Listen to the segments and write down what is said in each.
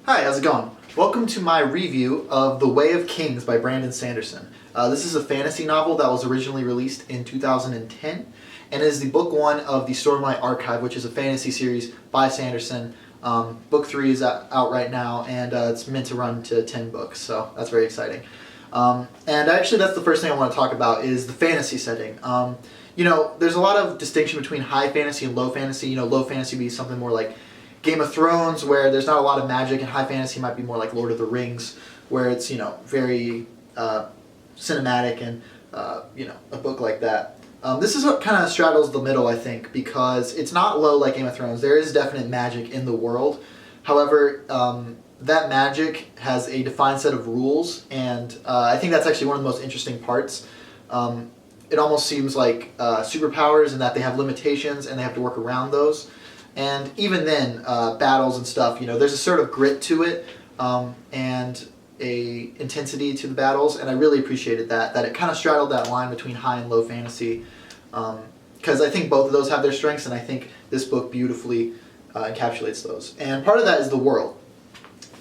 Hi, how's it going? Welcome to my review of The Way of Kings by Brandon Sanderson. This is a fantasy novel that was originally released in 2010 and is the book one of the Stormlight Archive, which is a fantasy series by Sanderson. Book 3 is out right now, and it's meant to run to 10 books, so that's very exciting. And actually that's the first thing I want to talk about is the fantasy setting. There's a lot of distinction between high fantasy and low fantasy. Low fantasy would be something more like Game of Thrones, where there's not a lot of magic, and high fantasy might be more like Lord of the Rings, where it's, very cinematic and, a book like that. This is what kind of straddles the middle, I think, because it's not low like Game of Thrones. There is definite magic in the world. However, that magic has a defined set of rules, and I think that's actually one of the most interesting parts. It almost seems like superpowers in that they have limitations and they have to work around those. And even then, battles and stuff, there's a sort of grit to it and a intensity to the battles, and I really appreciated that it kind of straddled that line between high and low fantasy, because I think both of those have their strengths, and I think this book beautifully encapsulates those. And part of that is the world.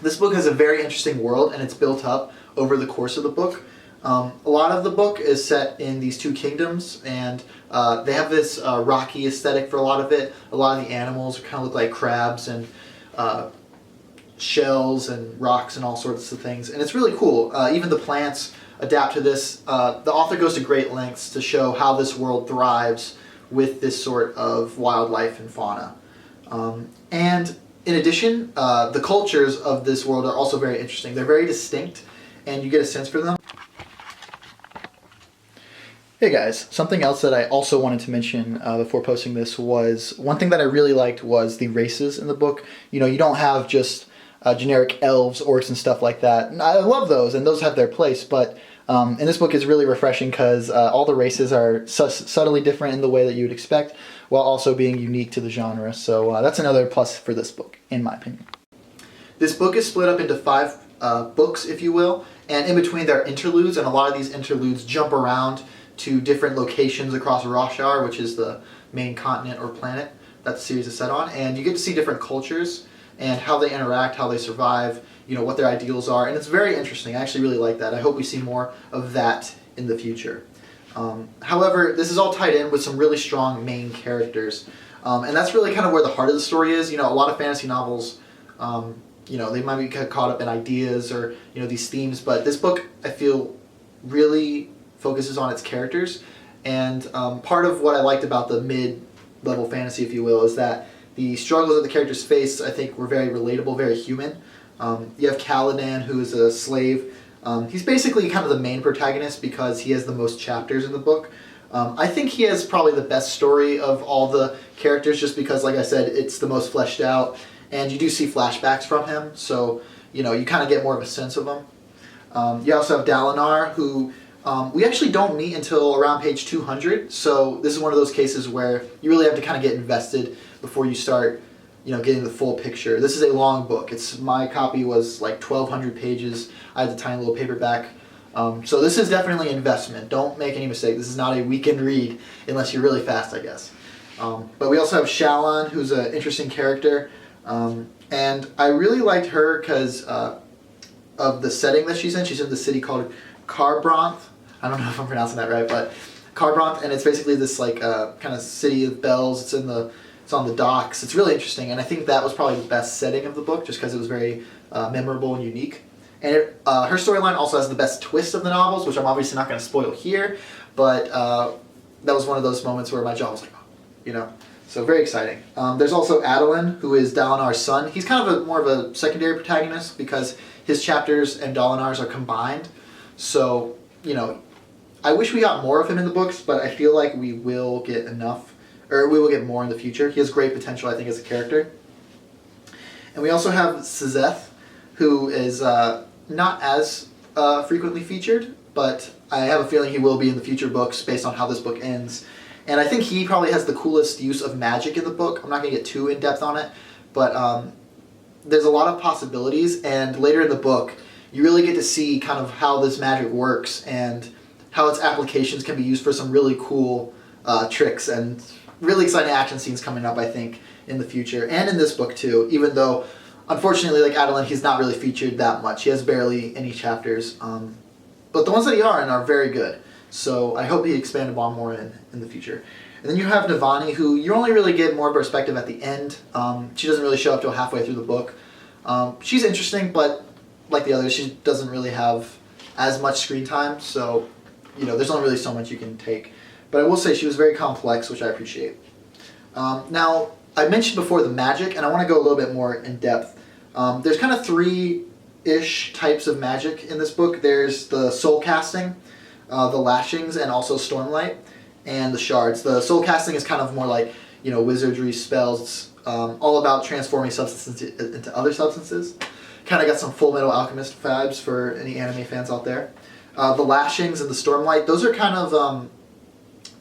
This book has a very interesting world, and it's built up over the course of the book. A lot of the book is set in these two kingdoms, and they have this rocky aesthetic for a lot of it. A lot of the animals kind of look like crabs and shells and rocks and all sorts of things, and it's really cool. Even the plants adapt to this. The author goes to great lengths to show how this world thrives with this sort of wildlife and fauna. And in addition, the cultures of this world are also very interesting. They're very distinct, and you get a sense for them. Hey guys, something else that I also wanted to mention before posting this was, one thing that I really liked was the races in the book. You don't have just generic elves, orcs, and stuff like that. And I love those, and those have their place, but in this book it's really refreshing because all the races are subtly different in the way that you would expect, while also being unique to the genre. So that's another plus for this book, in my opinion. This book is split up into 5 books, if you will, and in between there are interludes, and a lot of these interludes jump around to different locations across Roshar, which is the main continent or planet that the series is set on, and you get to see different cultures and how they interact, how they survive, what their ideals are, and it's very interesting. I actually really like that. I hope we see more of that in the future. However, this is all tied in with some really strong main characters, and that's really kind of where the heart of the story is. A lot of fantasy novels, they might be caught up in ideas or, these themes, but this book, I feel, really focuses on its characters, and part of what I liked about the mid-level fantasy, if you will, is that the struggles that the characters face, I think, were very relatable, very human. You have Caladan, who is a slave. He's basically kind of the main protagonist because he has the most chapters in the book. I think he has probably the best story of all the characters, just because, like I said, it's the most fleshed out, and you do see flashbacks from him, so you kind of get more of a sense of him. You also have Dalinar, who we actually don't meet until around page 200, so this is one of those cases where you really have to kind of get invested before you start, getting the full picture. This is a long book. My copy was like 1,200 pages. I had the tiny little paperback. So this is definitely an investment. Don't make any mistake. This is not a weekend read unless you're really fast, I guess. But we also have Shallan, who's an interesting character. And I really liked her because of the setting that she's in. She's in the city called Kharbranth. I don't know if I'm pronouncing that right, but Kharbranth, and it's basically this like kind of city of bells. It's on the docks. It's really interesting, and I think that was probably the best setting of the book, just because it was very memorable and unique. And her storyline also has the best twist of the novels, which I'm obviously not going to spoil here, but that was one of those moments where my jaw was like, so very exciting. There's also Adolin, who is Dalinar's son. He's kind of more of a secondary protagonist because his chapters and Dalinar's are combined. So, I wish we got more of him in the books, but I feel like we will get enough, or we will get more in the future. He has great potential, I think, as a character. And we also have Sazeth, who is not as frequently featured, but I have a feeling he will be in the future books based on how this book ends. And I think he probably has the coolest use of magic in the book. I'm not going to get too in-depth on it, but there's a lot of possibilities, and later in the book, you really get to see kind of how this magic works and how its applications can be used for some really cool tricks and really exciting action scenes coming up, I think, in the future, and in this book too, even though unfortunately, like Adeline, he's not really featured that much. He has barely any chapters. But the ones that he are in are very good. So I hope he expand upon more in the future. And then you have Navani, who you only really get more perspective at the end. She doesn't really show up till halfway through the book. She's interesting, but like the others, she doesn't really have as much screen time. So, there's only really so much you can take. But I will say she was very complex, which I appreciate. Now, I mentioned before the magic, and I want to go a little bit more in depth. There's kind of three-ish types of magic in this book. There's the soul casting, the lashings, and also Stormlight, and the shards. The soul casting is kind of more like, wizardry spells, all about transforming substances into other substances. Kind of got some Full Metal Alchemist vibes for any anime fans out there. The lashings and the Stormlight, those are kind of,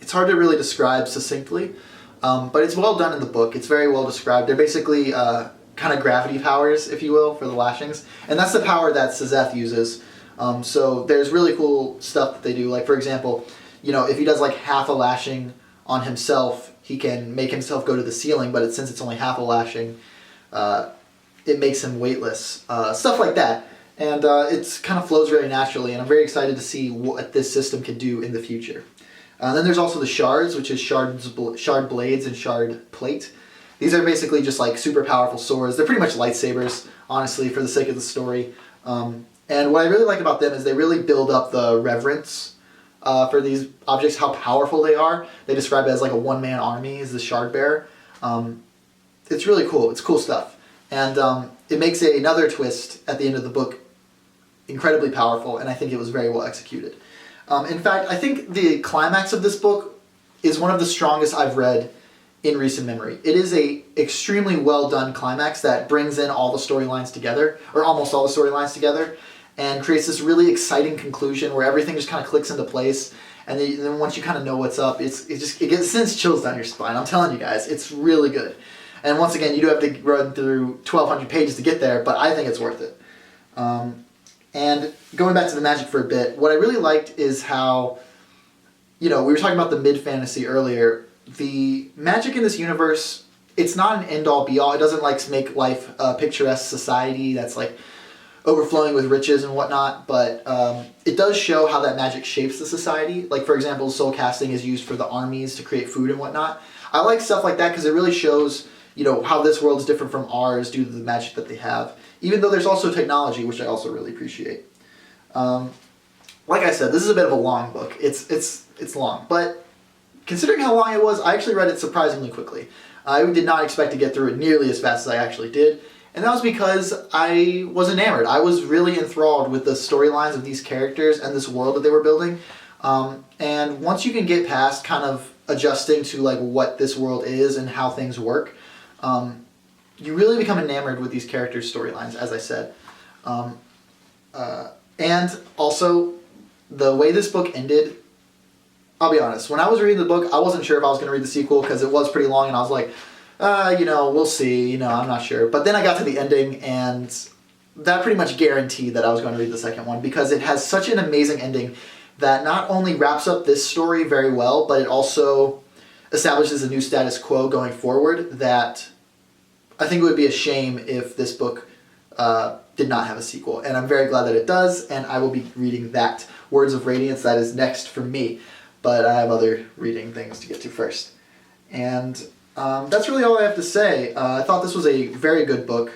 it's hard to really describe succinctly, but it's well done in the book. It's very well described. They're basically kind of gravity powers, if you will, for the lashings. And that's the power that Sazeth uses. So there's really cool stuff that they do. Like, for example, if he does like half a lashing on himself, he can make himself go to the ceiling, but since it's only half a lashing, it makes him weightless. Stuff like that. And it kind of flows very naturally, and I'm very excited to see what this system can do in the future. Then there's also the shards, which is shard blades and shard plate. These are basically just like super powerful swords. They're pretty much lightsabers, honestly, for the sake of the story. And what I really like about them is they really build up the reverence for these objects, how powerful they are. They describe it as like a one-man army, is the shard bearer. It's really cool. It's cool stuff. And it makes another twist at the end of the book incredibly powerful, and I think it was very well executed. In fact, I think the climax of this book is one of the strongest I've read in recent memory. It is a extremely well done climax that brings in all the storylines together, or almost all the storylines together, and creates this really exciting conclusion where everything just kind of clicks into place. And then once you kind of know what's up, it sends chills down your spine. I'm telling you guys, it's really good. And once again, you do have to run through 1,200 pages to get there, but I think it's worth it. And going back to the magic for a bit, what I really liked is how, we were talking about the mid-fantasy earlier. The magic in this universe, it's not an end-all be-all. It doesn't make life a picturesque society that's overflowing with riches and whatnot, but it does show how that magic shapes the society. Like, for example, soul casting is used for the armies to create food and whatnot. I like stuff like that because it really shows, how this world is different from ours due to the magic that they have. Even though there's also technology, which I also really appreciate. Like I said, this is a bit of a long book. It's long, but considering how long it was, I actually read it surprisingly quickly. I did not expect to get through it nearly as fast as I actually did, and that was because I was enamored. I was really enthralled with the storylines of these characters and this world that they were building. And once you can get past kind of adjusting to what this world is and how things work, you really become enamored with these characters' storylines, as I said. And also, the way this book ended, I'll be honest, when I was reading the book, I wasn't sure if I was going to read the sequel because it was pretty long, and I was like, we'll see, I'm not sure. But then I got to the ending, and that pretty much guaranteed that I was going to read the second one because it has such an amazing ending that not only wraps up this story very well, but it also establishes a new status quo going forward that I think it would be a shame if this book did not have a sequel. And I'm very glad that it does, and I will be reading that. Words of Radiance, that is next for me. But I have other reading things to get to first. And that's really all I have to say. I thought this was a very good book.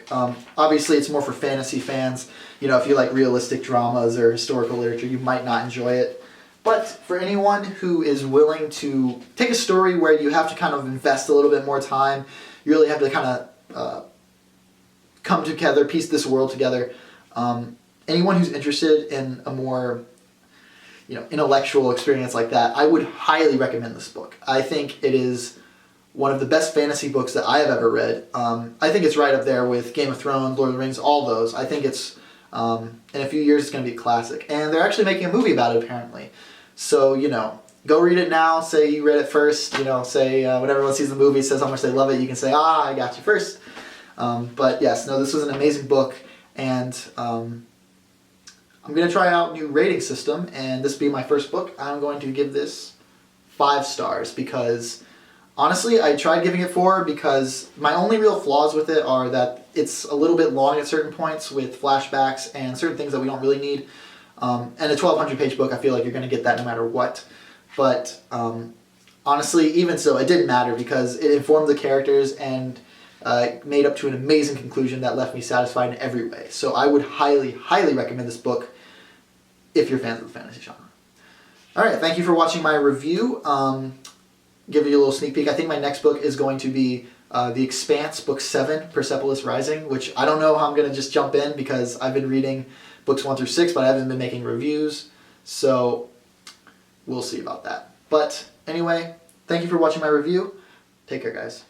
Obviously, it's more for fantasy fans. If you like realistic dramas or historical literature, you might not enjoy it. But for anyone who is willing to take a story where you have to kind of invest a little bit more time, you really have to kind of come together, piece this world together. Anyone who's interested in a more intellectual experience like that, I would highly recommend this book. I think it is one of the best fantasy books that I have ever read. I think it's right up there with Game of Thrones, Lord of the Rings, all those. I think it's, in a few years, it's going to be a classic. And they're actually making a movie about it, apparently. So, go read it now. Say you read it first. Say when everyone sees the movie, says how much they love it, you can say, I got you first. But yes, no, this was an amazing book. And I'm going to try out a new rating system. And this being my first book, I'm going to give this 5 stars because honestly, I tried giving it 4 because my only real flaws with it are that it's a little bit long at certain points with flashbacks and certain things that we don't really need. And a 1,200 page book, I feel like you're going to get that no matter what. But honestly, even so, it didn't matter because it informed the characters and made up to an amazing conclusion that left me satisfied in every way. So I would highly, highly recommend this book if you're fans of the fantasy genre. Alright, thank you for watching my review. Give you a little sneak peek. I think my next book is going to be The Expanse, Book 7, Persepolis Rising, which I don't know how I'm going to just jump in because I've been reading books 1 through 6, but I haven't been making reviews, so we'll see about that. But anyway, thank you for watching my review. Take care, guys.